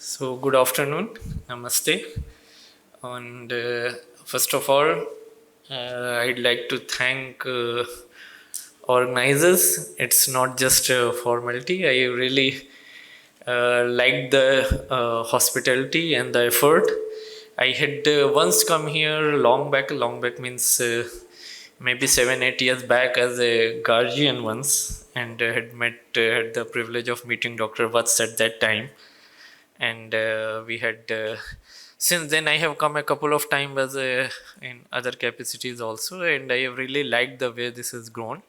So, good afternoon, namaste. And first of all, I'd like to thank organizers. It's not just a formality. I really like the hospitality and the effort. I had once come here long back means maybe 7, 8 years back as a guardian once, and had the privilege of meeting Dr. Watts at that time, and we had since then I have come a couple of times as in other capacities also, and I have really liked the way this has grown,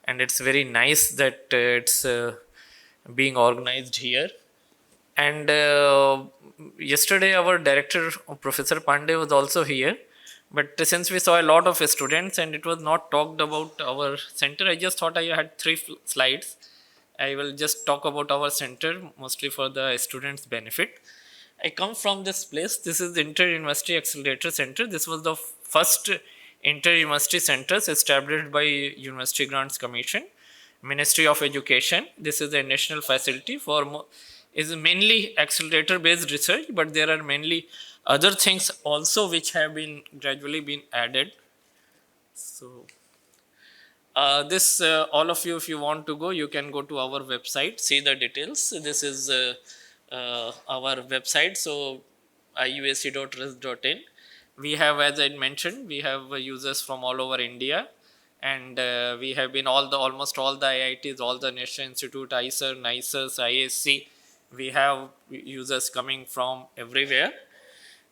and it's very nice that it's being organized here. And yesterday our director, Professor Pandey, was also here, but since we saw a lot of students and it was not talked about our center, I just thought I had three slides. I will just talk about our center mostly for the students' benefit. I come from this place. This is the Inter University Accelerator Center. This was the first inter university centers established by University Grants Commission, Ministry of Education. This is a national facility for is mainly accelerator based research, but there are mainly other things also which have been gradually been added. So this all of you, if you want to go, you can go to our website, see the details. This is our website, so iuac.ris.in. We have, as I mentioned, we have users from all over India, and we have been almost all the IITs, all the National Institute, ICER, NICERS, ISC. We have users coming from everywhere,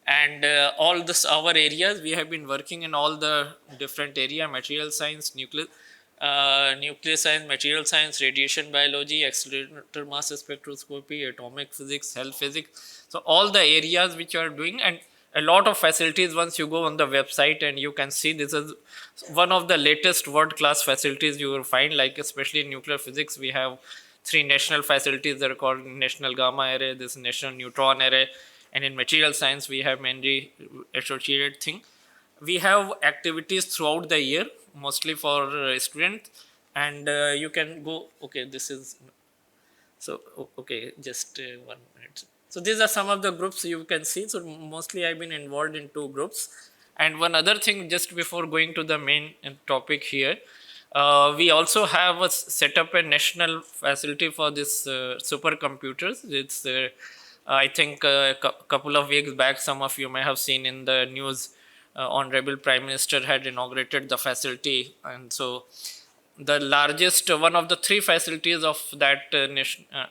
and all this our areas we have been working in all the different area: material science, nuclear science, material science, radiation biology, accelerator mass spectroscopy, atomic physics, cell physics. So all the areas which are doing, and a lot of facilities. Once you go on the website and you can see, this is one of the latest world class facilities you will find, like especially in nuclear physics we have three national facilities that are called National Gamma Array, this National Neutron Array, and in material science we have mainly associated thing. We have activities throughout the year, mostly for students, and you can go. Okay, this is so okay, just 1 minute. So these are some of the groups you can see. So mostly I've been involved in two groups. And one other thing, just before going to the main topic here, we also have set up a national facility for this supercomputers. It's I think a couple of weeks back, some of you may have seen in the news, Honorable Prime Minister had inaugurated the facility, and so the largest one of the three facilities of that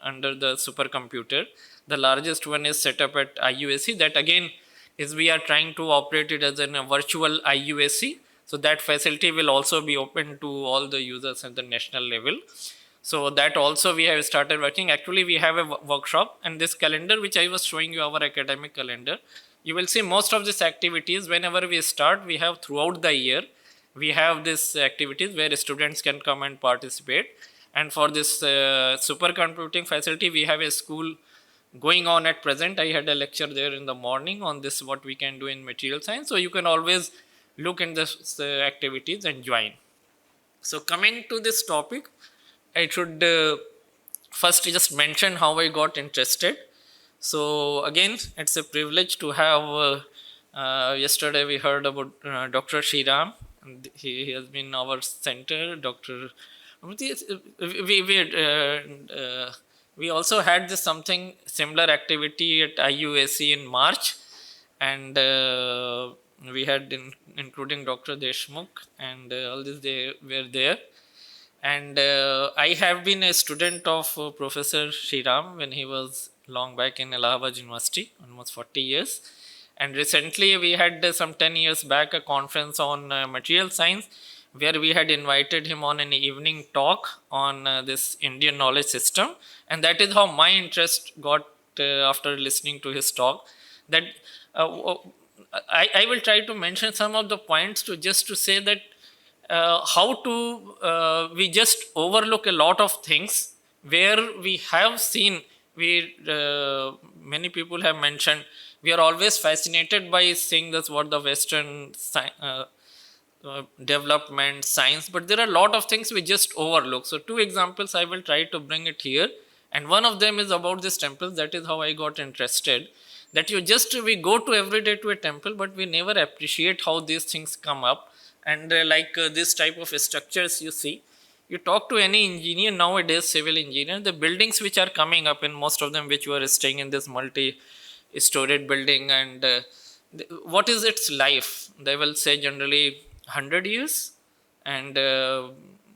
under the supercomputer, the largest one is set up at IUAC. That again is we are trying to operate it as a virtual IUAC. So that facility will also be open to all the users at the national level. So that also we have started working. Actually, we have a workshop, and this calendar which I was showing you, our academic calendar, you will see most of these activities whenever we start, we have throughout the year. We have these activities where students can come and participate. And for this supercomputing facility, we have a school going on at present. I had a lecture there in the morning on this, what we can do in material science. So you can always look in this activities and join. So coming to this topic, I should first just mention how I got interested. So again, it's a privilege to have. Yesterday we heard about Dr. Shriram. And he has been our center. Dr. We also had this something similar activity at IUAC in March, and we had including Dr. Deshmukh, and all this they were there. And I have been a student of Professor Shriram when he was long back in Allahabad University, almost 40 years. And recently we had some 10 years back a conference on material science, where we had invited him on an evening talk on this Indian knowledge system. And that is how my interest got after listening to his talk. That I will try to mention some of the points to just to say that how to we just overlook a lot of things where we have seen, we many people have mentioned, we are always fascinated by seeing this what the western development science, but there are a lot of things we just overlook. So two examples I will try to bring it here, And one of them is about this temple. That is how I got interested. That we go to every day to a temple, but we never appreciate how these things come up. And this type of structures you see, you talk to any engineer nowadays, civil engineer, the buildings which are coming up, in most of them which you are staying in this multi-storied building, and what is its life? They will say generally 100 years, and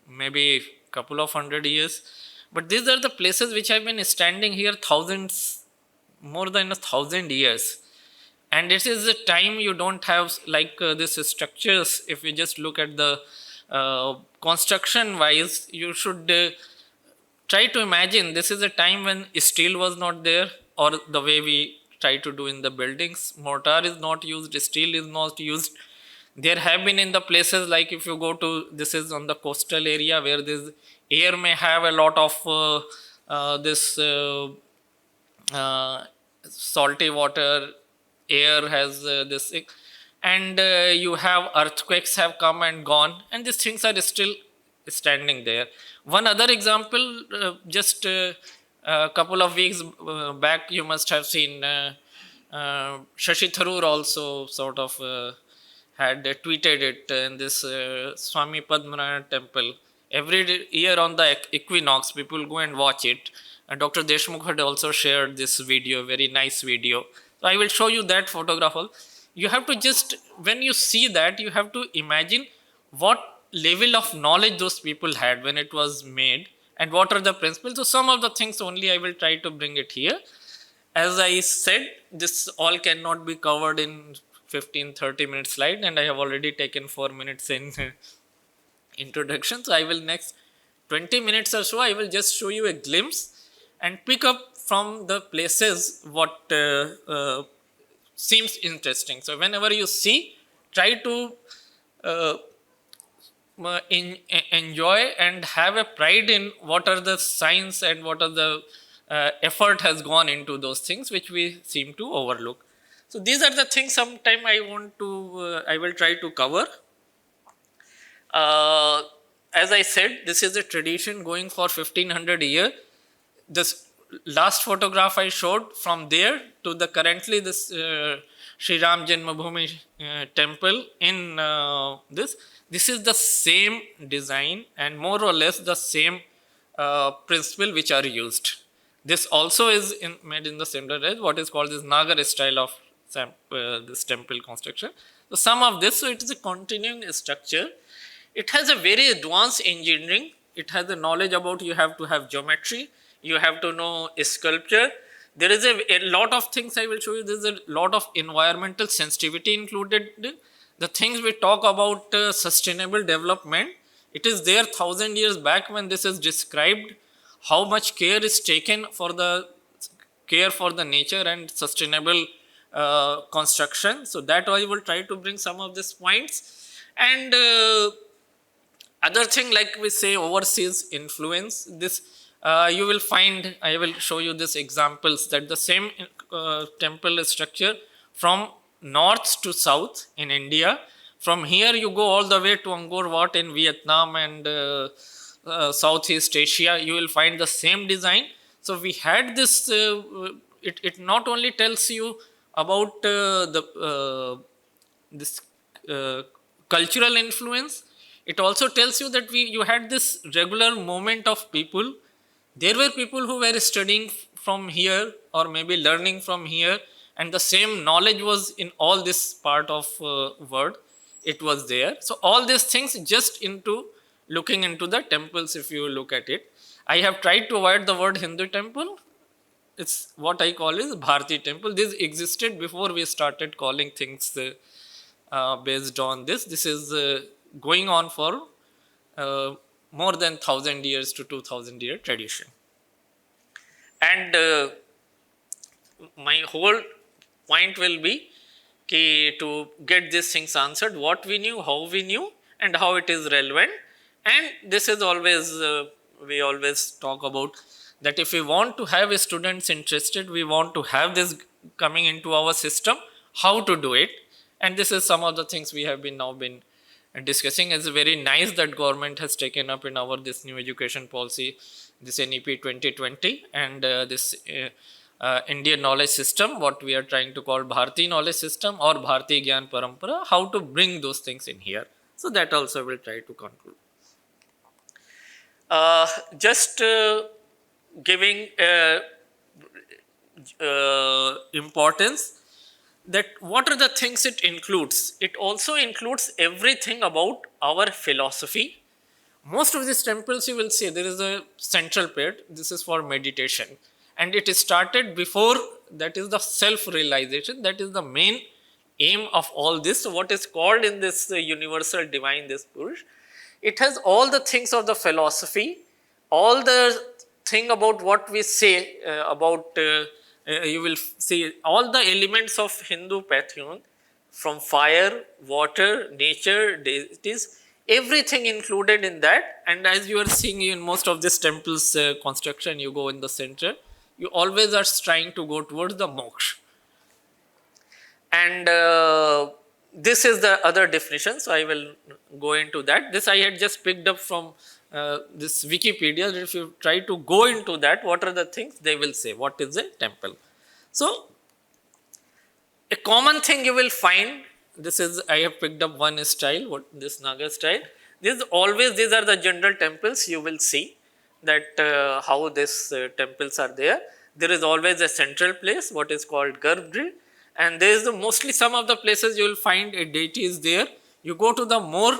maybe couple of 100 years. But these are the places which have been standing here thousands, more than 1,000 years. And it is a time you don't have this structures. If you just look at the construction wise, you should try to imagine this is a time when steel was not there, or the way we try to do in the buildings, mortar is not used, steel is not used. There have been in the places, like if you go to, this is on the coastal area where this air may have a lot of this salty water, air has this, and you have earthquakes have come and gone, and these things are still standing there. One other example, just a couple of weeks back, you must have seen Shashi Tharoor also sort of had tweeted it in this Swami Padmanabha temple. Every year on the equinox, people go and watch it. And Dr. Deshmukh had also shared this video, very nice video. So I will show you that photograph. You have to just, when you see that, you have to imagine what level of knowledge those people had when it was made, and what are the principles. So some of the things only I will try to bring it here. As I said, this all cannot be covered in 15-30 minute slide, and I have already taken 4 minutes in introduction. So I will next 20 minutes or so, I will just show you a glimpse and pick up from the places what seems interesting. So whenever you see, try to enjoy and have a pride in what are the science and what are the effort has gone into those things which we seem to overlook. So these are the things sometime I will try to cover. As I said, this is a tradition going for 1500 years. This last photograph I showed, from there to the currently this Sri Ram Janmabhoomi temple in this is the same design and more or less the same principle which are used. This also is made in the similar way, what is called this Nagar style of this temple construction. So some of this, so it is a continuing structure. It has a very advanced engineering. It has a knowledge about, you have to have geometry, you have to know sculpture. There is a lot of things I will show you. There is a lot of environmental sensitivity included. The things we talk about sustainable development, it is there 1,000 years back when this is described, how much care is taken for the care for the nature and sustainable construction. So that I will try to bring some of these points. And other thing, like we say, overseas influence, this you will find, I will show you these examples, that the same temple structure from north to south in India, from here you go all the way to Angkor Wat in Vietnam and Southeast Asia, you will find the same design. So we had this, it not only tells you about this cultural influence, it also tells you that you had this regular movement of people. There were people who were studying from here or maybe learning from here, and the same knowledge was in all this part of world. It was there. So all these things just into looking into the temples, if you look at it. I have tried to avoid the word Hindu temple. It's what I call is Bharatiya temple. This existed before we started calling things based on this. This is going on for more than 1,000 years to 2,000 year tradition. And my whole point will be to get these things answered, what we knew, how we knew, and how it is relevant. And this is always, we always talk about that if we want to have students interested, we want to have this coming into our system, how to do it. And this is some of the things we have now been discussing. It's very nice that government has taken up in our this new education policy, this NEP 2020, and this Indian knowledge system, what we are trying to call Bharati knowledge system or Bharati Gyan Parampara, how to bring those things in here. So that also will try to conclude. Just giving importance that what are the things it includes. It also includes everything about our philosophy. Most of these temples you will see there is a central pit. This is for meditation, and it is started before, that is the self realization, that is the main aim of all this. So what is called in this universal divine, this Purush, it has all the things of the philosophy, all the thing about what we say about you will see all the elements of Hindu pantheon, from fire, water, nature, deities, everything included in that. And as you are seeing in most of this temple's construction, you go in the center, you always are trying to go towards the moksha. And this is the other definition, so I will go into that. This I had just picked up from this Wikipedia. If you try to go into that, what are the things they will say, what is a temple. So a common thing you will find, this is, I have picked up one style, what this Naga style. These are the general temples you will see, that how these temples are there. There is always a central place, what is called Garbhagriha, and there is mostly some of the places you will find a deity is there. You go to the more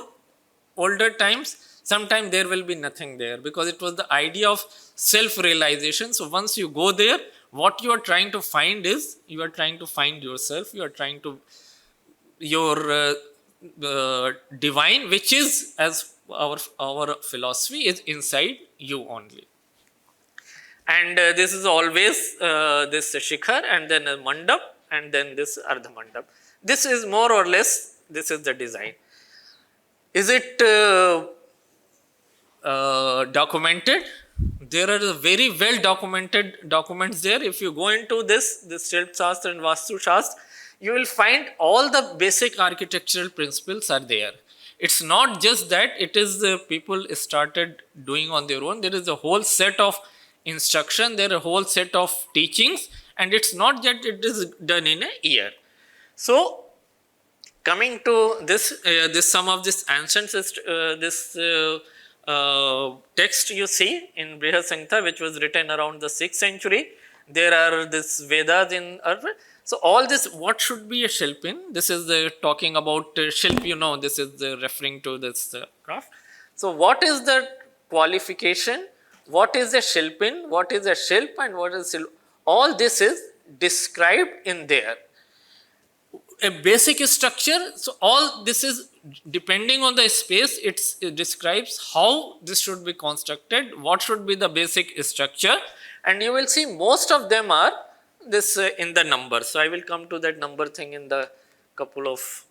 older times, sometimes there will be nothing there, because it was the idea of self realization. So once you go there, what you are trying to find is, you are trying to find yourself, you are trying to your divine, which is, as our philosophy, is inside you only. And this is always this shikhar, and then a mandap, and then this ardha mandap. This is more or less, this is the design. Is it documented? There are very well documented documents there. If you go into this Shilp Shastra and Vastu Shastra, you will find all the basic architectural principles are there. It's not just that it is people started doing on their own. There is a whole set of instruction, there are a whole set of teachings, and it's not that it is done in a year. So coming to this, some of this ancient text you see in Brihad Samhita, which was written around the 6th century. There are this Vedas in Arva. So all this, what should be a shilpin? This is talking about shilp, you know, this is referring to this craft. So what is the qualification? What is a shilpin? What is a shilp? And what is shilp? All this is described in there. A basic structure, so all this is depending on the space, it describes how this should be constructed, what should be the basic structure, and you will see most of them are this in the number. So I will come to that number thing in the couple of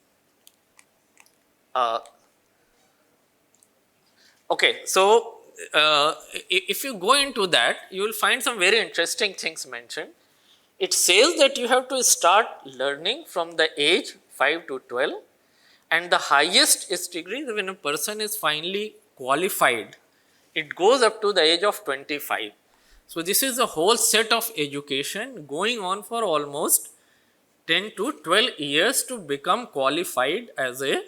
okay. So if you go into that, you will find some very interesting things mentioned. It says that you have to start learning from the age 5 to 12, and the highest degree when a person is finally qualified, it goes up to the age of 25. So this is a whole set of education going on for almost 10 to 12 years to become qualified as a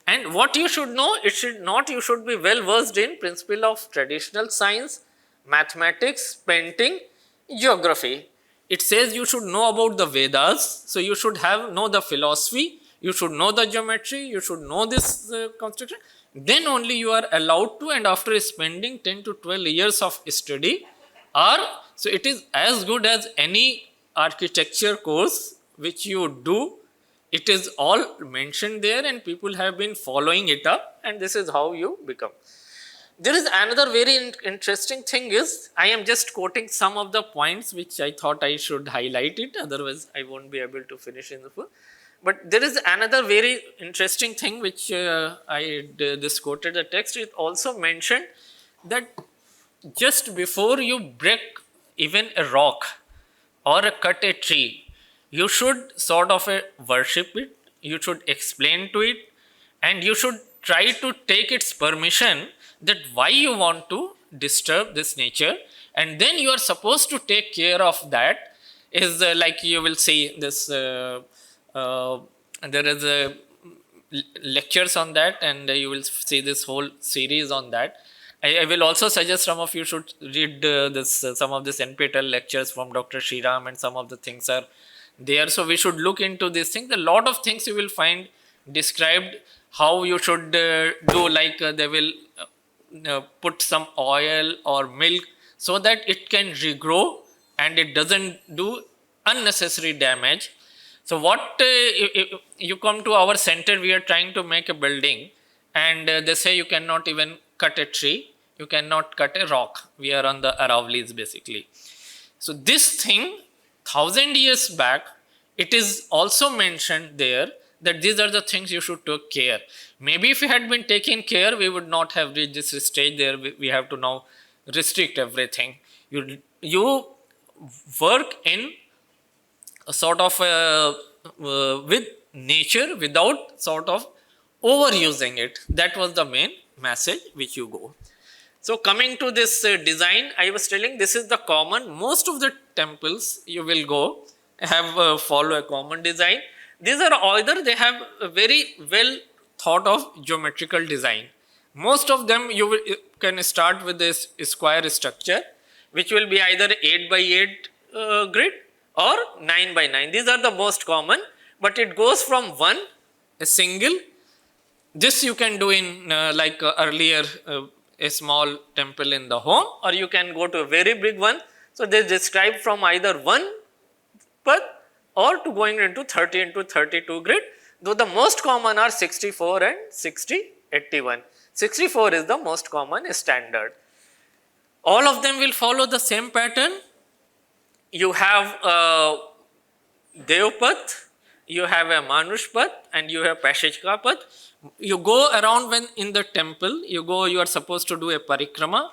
and what you should know, it should not, you should be well versed in principle of traditional science, mathematics, painting, geography. It says you should know about the Vedas, so you should know the philosophy, you should know the geometry, you should know this construction. Then only you are allowed to, and after spending 10 to 12 years of study, so it is as good as any architecture course which you do. It is all mentioned there, and people have been following it up, and this is how you become. There is another very interesting thing is, I am just quoting some of the points which I thought I should highlight it, otherwise I won't be able to finish in the full. But there is another very interesting thing which I this quoted the text. It also mentioned that just before you break even a rock or cut a tree, you should sort of worship it, you should explain to it, and you should try to take its permission that why you want to disturb this nature, and then you are supposed to take care of that. Is like you will see this uh, there is a lectures on that, and you will see this whole series on that. I will also suggest some of you should read this some of this NPTEL lectures from Dr. Shriram, and some of the things are there. So we should look into these things. A lot of things you will find described how you should do, like they will put some oil or milk so that it can regrow and it doesn't do unnecessary damage. So what you come to our center, we are trying to make a building, and they say you cannot even cut a tree, you cannot cut a rock. We are on the Aravali's basically. So this thing, 1,000 years back, it is also mentioned there that these are the things you should take care. Maybe if we had been taking care, we would not have reached this stage there. We have to now restrict everything. You work in a sort of with nature without sort of overusing it. That was the main message which you go. So coming to this design, I was telling this is the common. Most of the temples you will go have follow a common design. These are either they have a very well thought of geometrical design. Most of them you can start with this square structure, which will be either 8 by 8 grid or 9 by 9. These are the most common, but it goes from one, a single. This you can do in like earlier a small temple in the home, or you can go to a very big one. So they describe from either one path or to going into 30 into 32 grid, though the most common are 64 and 81. 64 is the most common standard. All of them will follow the same pattern. You have Devpath, you have a Manush Path, and you have Pashachika Path. You go around when in the temple, you are supposed to do a parikrama.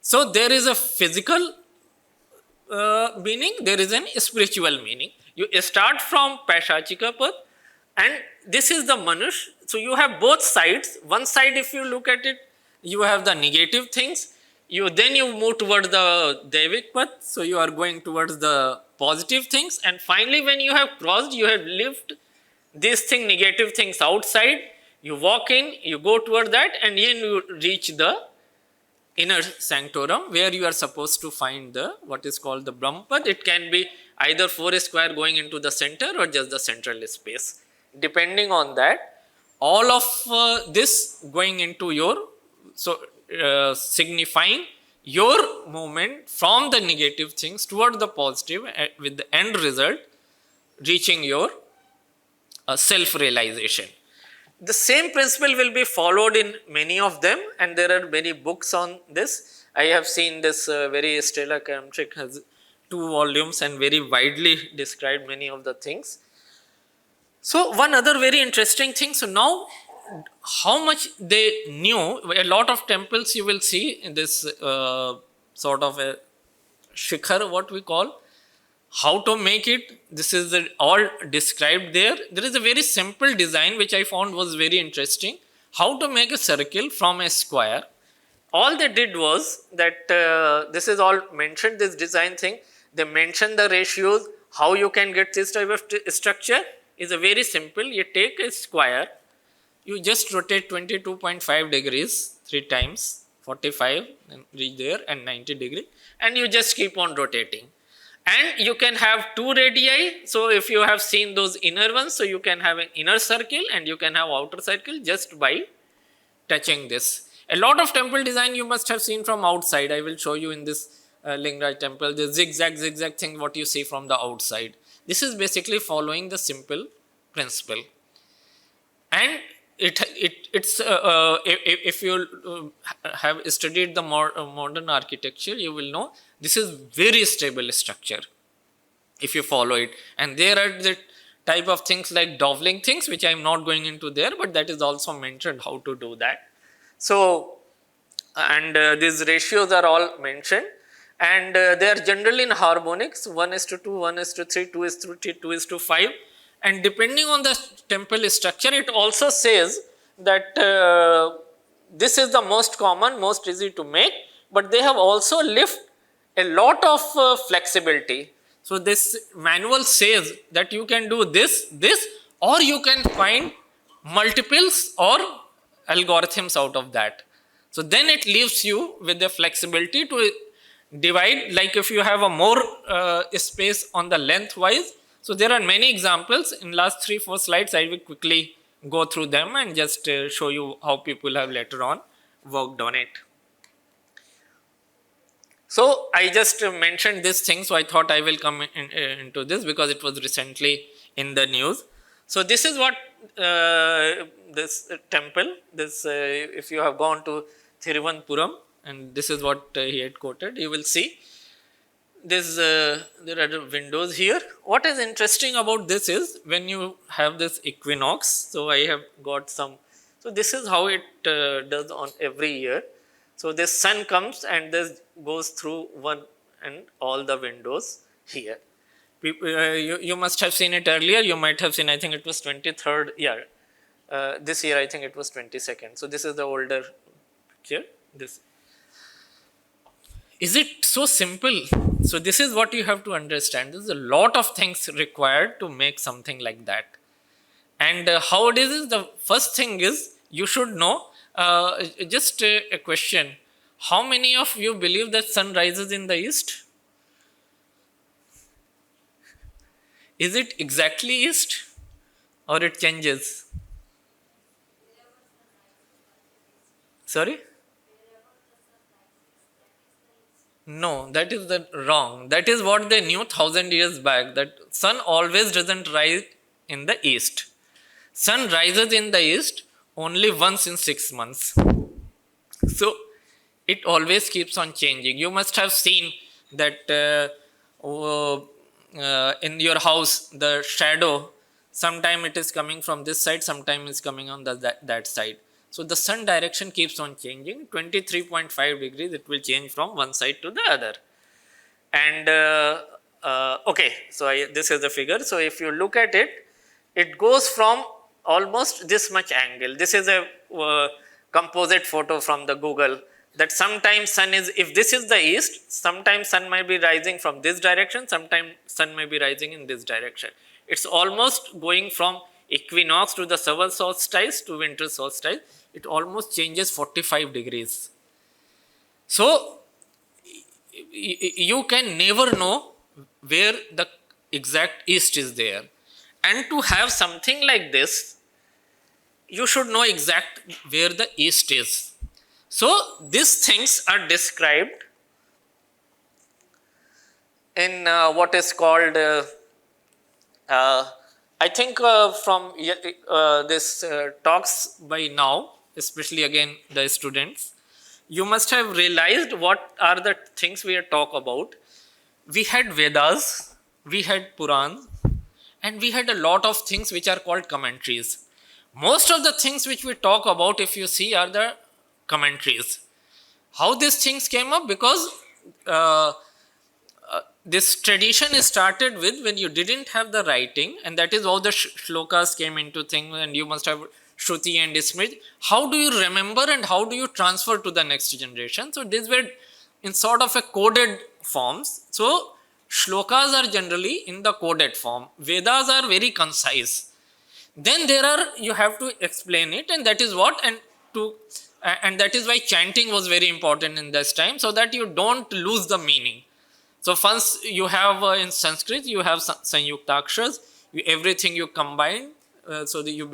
So there is a physical meaning, there is a spiritual meaning. You start from Pashachika Path, and this is the Manush. So you have both sides. One side, if you look at it, you have the negative things. Then you move towards the Devik Path, so you are going towards the positive things, and finally when you have crossed, you have left these negative things outside, you walk in, you go toward that, and then you reach the inner sanctorum where you are supposed to find the what is called the Brahma Path. It can be either 4 square going into the center or just the central space. Depending on that, all of this going into your, signifying your movement from the negative things toward the positive, with the end result reaching your self-realization. The same principle will be followed in many of them, and there are many books on this. I have seen this very Stella Kamchik has 2 volumes and very widely described many of the things. So one other very interesting thing, so now how much they knew, a lot of temples you will see in this sort of a shikhar, what we call, how to make it, this is all described there. There is a very simple design which I found was very interesting, how to make a circle from a square. All they did was that this is all mentioned, this design thing, they mentioned the ratios, how you can get this type of structure is a very simple. You take a square, you just rotate 22.5 degrees 3 times, 45 and reach there, and 90 degree, and you just keep on rotating. And you can have 2 radii. So if you have seen those inner ones, so you can have an inner circle and you can have outer circle just by touching this. A lot of temple design you must have seen from outside. I will show you in this Lingaraj temple, the zigzag thing what you see from the outside. This is basically following the simple principle. And it's if you have studied the modern architecture, you will know this is very stable structure if you follow it. And there are the type of things like doveling things, which I am not going into there, but that is also mentioned how to do that. So, and these ratios are all mentioned, and they are generally in harmonics, 1:2, 1:3, 2:3, 2:5. And depending on the temple structure, it also says that this is the most common, most easy to make, but they have also left a lot of flexibility. So this manual says that you can do this, or you can find multiples or algorithms out of that. So then it leaves you with the flexibility to divide, like if you have a more space on the lengthwise. So there are many examples in last 3-4 slides. I will quickly go through them and just show you how people have later on worked on it. So I just mentioned this thing, so I thought I will come into this because it was recently in the news. So this is what this temple, this if you have gone to Thiruvananthapuram, and this is what he had quoted, you will see this there are windows here. What is interesting about this is when you have this equinox, so I have got some, so this is how it does on every year. So this sun comes and this goes through one and all the windows here. People, you must have seen it earlier. You might have seen, I think it was 23rd year. This year I think it was 22nd. So this is the older picture. This. Is it so simple? So this is what you have to understand. There's a lot of things required to make something like that. And how it is the first thing is you should know, just a question. How many of you believe that sun rises in the east? Is it exactly east or it changes? Sorry? No, that is the wrong. That is what they knew 1000 years back, that sun always doesn't rise in the east. Sun rises in the east only once in 6 months. So it always keeps on changing. You must have seen that in your house, the shadow, sometime it is coming from this side, sometime it's coming on that side. So the sun direction keeps on changing. 23.5 degrees, it will change from one side to the other. And okay, so this is the figure. So if you look at it, it goes from almost this much angle. This is a composite photo from the Google, that sometimes sun is, if this is the east, sometimes sun might be rising from this direction, sometimes sun may be rising in this direction. It's almost going from equinox to the summer solstice to winter solstice. It almost changes 45 degrees. So you can never know where the exact east is there. And to have something like this, you should know exact where the east is. So these things are described in what is called, I think from this talks by now, especially again the students, you must have realized what are the things we are talk about. We had Vedas, we had Purans, and we had a lot of things which are called commentaries. Most of the things which we talk about, if you see, are the commentaries. How these things came up? Because this tradition is started with when you didn't have the writing, and that is how the shlokas came into thing, and you must have Shruti and Smriti. How do you remember and how do you transfer to the next generation? So these were in sort of a coded forms. So shlokas are generally in the coded form. Vedas are very concise. Then there are, you have to explain it, and that is what, and that is why chanting was very important in this time, so that you don't lose the meaning. So once you have in Sanskrit, you have Sanyuktakshas, everything you combine, so that you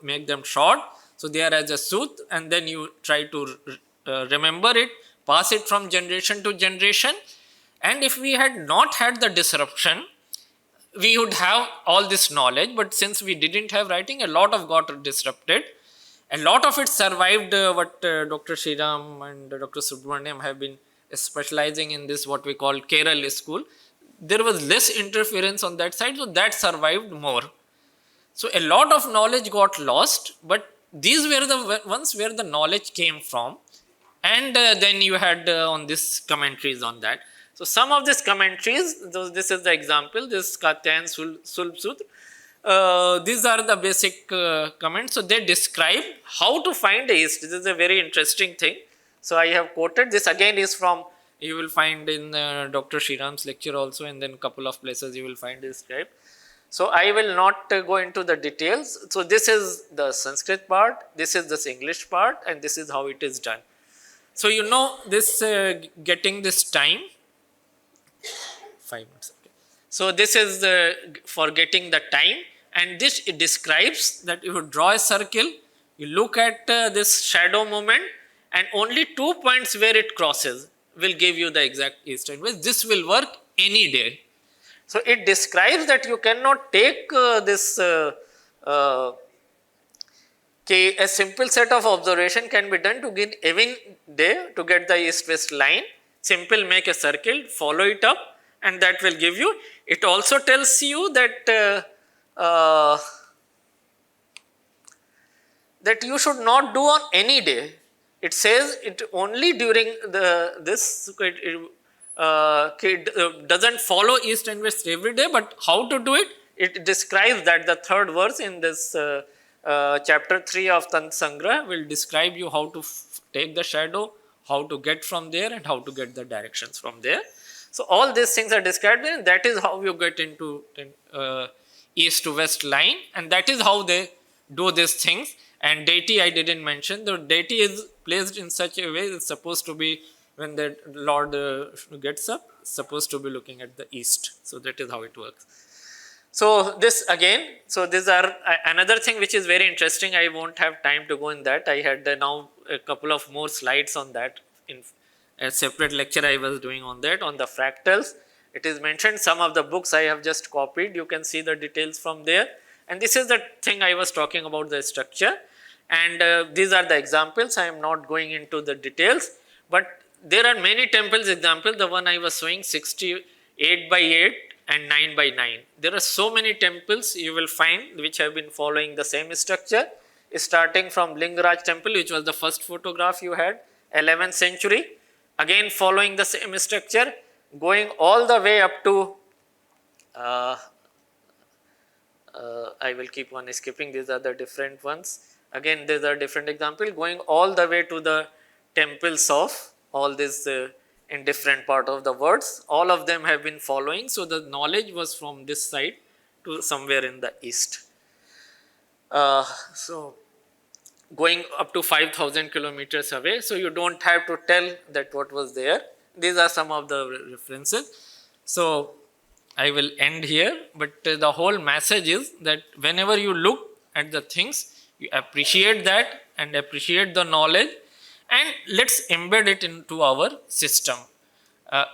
make them short, so they are as a sut, and then you try to remember it, pass it from generation to generation. And if we had not had the disruption, we would have all this knowledge, but since we didn't have writing, a lot of got disrupted. A lot of it survived, what Dr. Sriram and Dr. Subramaniam have been specializing in this, what we call Kerala school. There was less interference on that side, so that survived more. So a lot of knowledge got lost, but these were the ones where the knowledge came from. And then you had on this commentaries on that. So some of these commentaries, this is the example, this Katyan Sulb Sutra. these are the basic comments. So they describe how to find the east. This is a very interesting thing. So I have quoted this, again is from, you will find in Dr. Shriram's lecture also, and then a couple of places you will find described. So I will not go into the details. So this is the Sanskrit part, this is this English part, and this is how it is done. So you know this getting this time, 5 minutes. Okay. So this is for getting the time, and this it describes that you draw a circle, you look at this shadow movement, and only 2 points where it crosses will give you the exact east and west. This will work any day. So it describes that you cannot take this a simple set of observation can be done to get even day to get the east-west line. Simple, make a circle, follow it up, and that will give you. It also tells you that that you should not do on any day. It says it only during this. It doesn't follow east and west every day, but how to do it? It describes that. The third verse in this chapter 3 of Tant Sangra will describe you how to take the shadow, how to get from there, and how to get the directions from there. So all these things are described, and that is how you get into east to west line, and that is how they do these things. And deity I didn't mention. The deity is placed in such a way, it's supposed to be, when the Lord gets up, supposed to be looking at the east. So that is how it works. So this again, so these are another thing which is very interesting. I won't have time to go in that. I had now a couple of more slides on that in a separate lecture I was doing on that, on the fractals. It is mentioned, some of the books I have just copied, you can see the details from there. And this is the thing I was talking about, the structure. And these are the examples. I am not going into the details, but there are many temples examples. The one I was showing, 68 by 8 and 9 by 9. There are so many temples you will find which have been following the same structure, starting from Lingaraj temple, which was the first photograph you had, 11th century, again following the same structure, going all the way up to I will keep on skipping, these are the different ones. Again, these are different examples, going all the way to the temples of all these in different part of the world. All of them have been following. So the knowledge was from this side to somewhere in the east. So going up to 5,000 kilometers away. So you don't have to tell that what was there. These are some of the references. So I will end here, but the whole message is that whenever you look at the things, you appreciate that and appreciate the knowledge, and let's embed it into our system.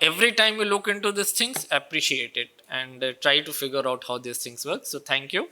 Every time you look into these things, appreciate it and try to figure out how these things work. So thank you.